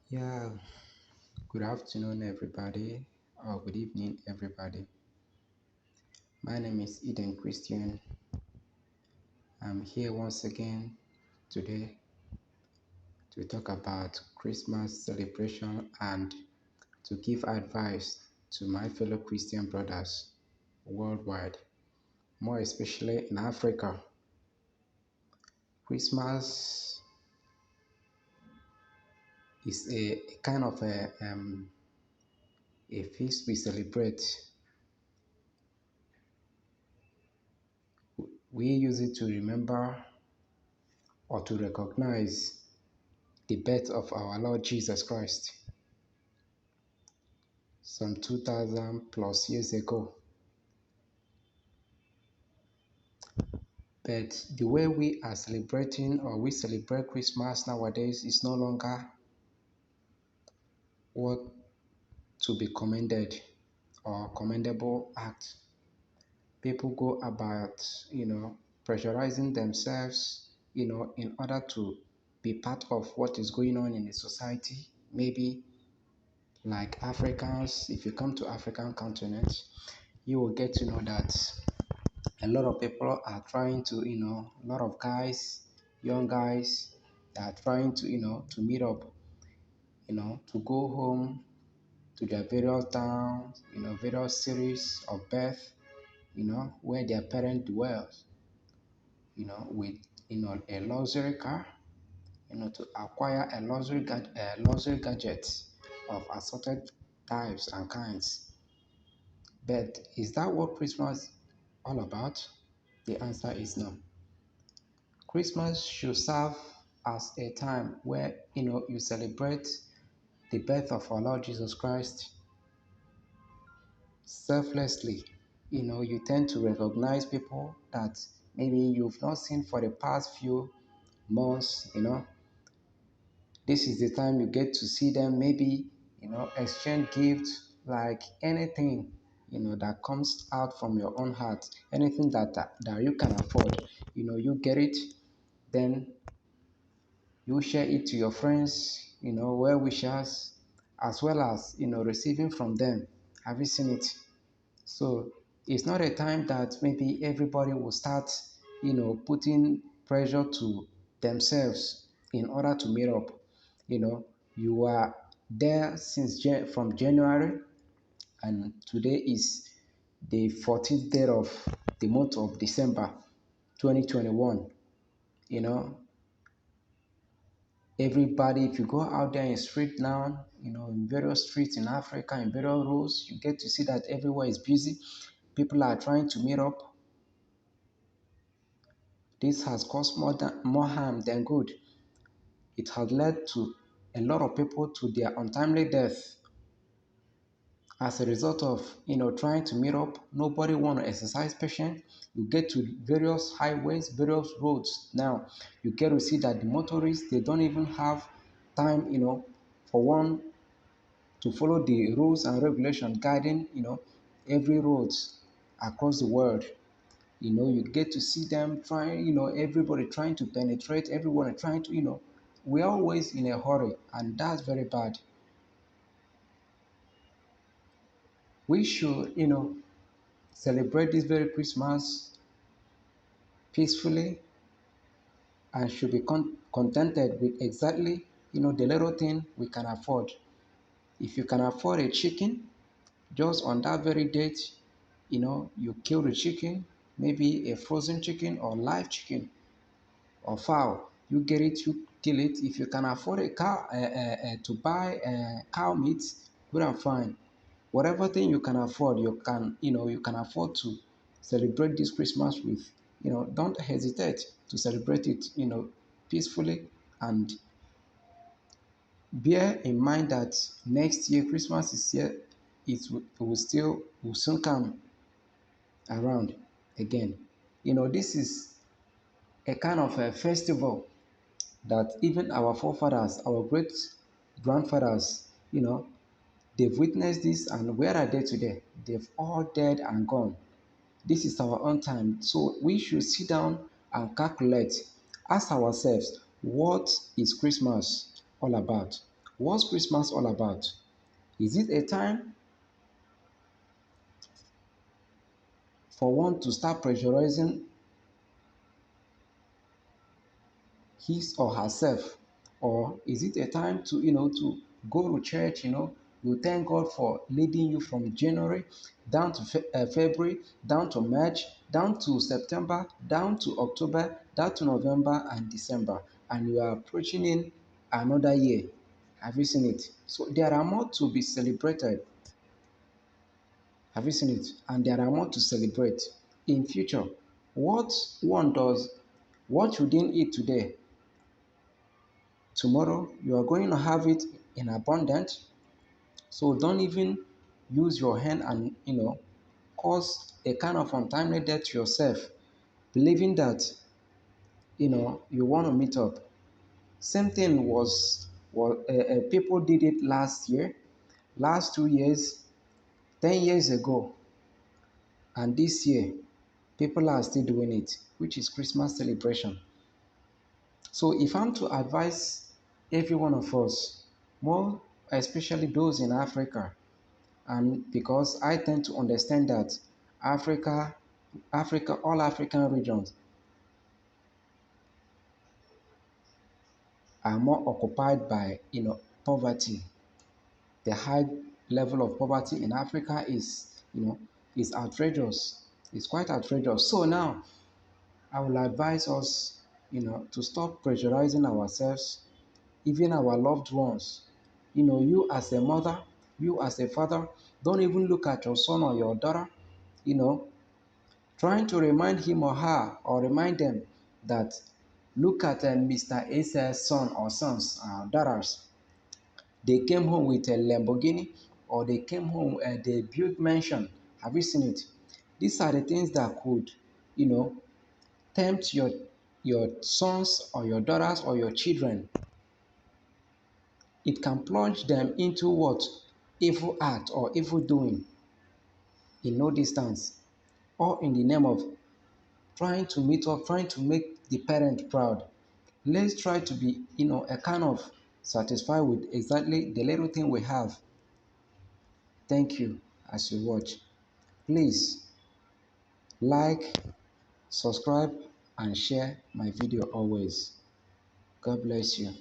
Yeah, good afternoon, everybody, or good evening, everybody. My name is Eden Christian. I'm here once again today to talk about Christmas celebration and to give advice to my fellow Christian brothers worldwide, more especially in Africa. Christmas is a kind of a feast we celebrate. We use it to remember or to recognize the birth of our Lord Jesus Christ some 2000 plus years ago. But the way we are celebrating or we celebrate Christmas nowadays is no longer what to be commended or commendable act. People go about, pressurizing themselves, in order to be part of what is going on in the society. Maybe like Africans, if you come to African continent, you will get to know that a lot of people are trying to, a lot of guys, young guys, they are trying to, to meet up, to go home to their various towns, various cities of birth, where their parent dwells, with, a luxury car, to acquire a luxury gadgets of assorted types and kinds. But is that what Christmas all about? The answer is no. Christmas should serve as a time where you celebrate the birth of our Lord Jesus Christ selflessly. You tend to recognize people that maybe you've not seen for the past few months. This is the time you get to see them, maybe exchange gifts, like anything that comes out from your own heart, anything that you can afford, you get it, then you share it to your friends, well wishers, as well as receiving from them. Have you seen it? So it's not a time that maybe everybody will start, putting pressure to themselves in order to meet up. You know, you are there since from January, and today is the 14th day of the month of December 2021. You know, everybody, if you go out there in street now, in various streets in Africa, in various roads, you get to see that everywhere is busy. People are trying to meet up. This has caused more harm than good. It has led to a lot of people to their untimely death as a result of trying to meet up. Nobody want to exercise patience. You get to various highways, various roads. Now you get to see that the motorists, they don't even have time, for one, to follow the rules and regulations guiding every roads across the world. You get to see them trying, everybody trying to penetrate, everyone trying to, we're always in a hurry, and that's very bad. We should, celebrate this very Christmas peacefully and should be contented with exactly, the little thing we can afford. If you can afford a chicken, just on that very date, you kill the chicken, maybe a frozen chicken or live chicken or fowl. You get it, you kill it. If you can afford a cow, to buy cow meat, good and fine. Whatever thing you can afford, you can afford to celebrate this Christmas with. Don't hesitate to celebrate it, peacefully, and bear in mind that next year Christmas is here. It will soon come around again. This is a kind of a festival that even our forefathers, our great grandfathers, they've witnessed this, and where are they today? They've all dead and gone. This is our own time. So we should sit down and calculate, ask ourselves, what is Christmas all about? What's Christmas all about? Is it a time for one to start pressurizing his or herself, or is it a time to to go to church? You thank God for leading you from January down to February, down to March, down to September, down to October, down to November and December, and you are approaching in another year. Have you seen it? So there are more to be celebrated. Have you seen it? And there are more to celebrate in future. What one does, what you didn't eat today, tomorrow you are going to have it in abundance. So don't even use your hand and cause a kind of untimely death to yourself, believing that you want to meet up. Same thing was people did it last year, last 2 years, 10 years ago, and this year people are still doing it, which is Christmas celebration. So if I'm to advise every one of us, more especially those in Africa, and because I tend to understand that all African regions are more occupied by poverty. The high level of poverty in Africa is outrageous. It's quite outrageous. So now I will advise us to stop pressurizing ourselves, even our loved ones. You as a mother, you as a father, don't even look at your son or your daughter, you know, trying to remind him or her or remind them that look at Mr. A's son or sons, daughters. They came home with a Lamborghini, or they came home and they built mansion. Have you seen it? These are the things that could, you know, tempt your sons or your daughters or your children. It can plunge them into what? Evil act or evil doing in no distance, or in the name of trying to meet up, trying to make the parent proud. Let's try to be, a kind of satisfied with exactly the little thing we have. Thank you as you watch. Please like, subscribe, and share my video always. God bless you.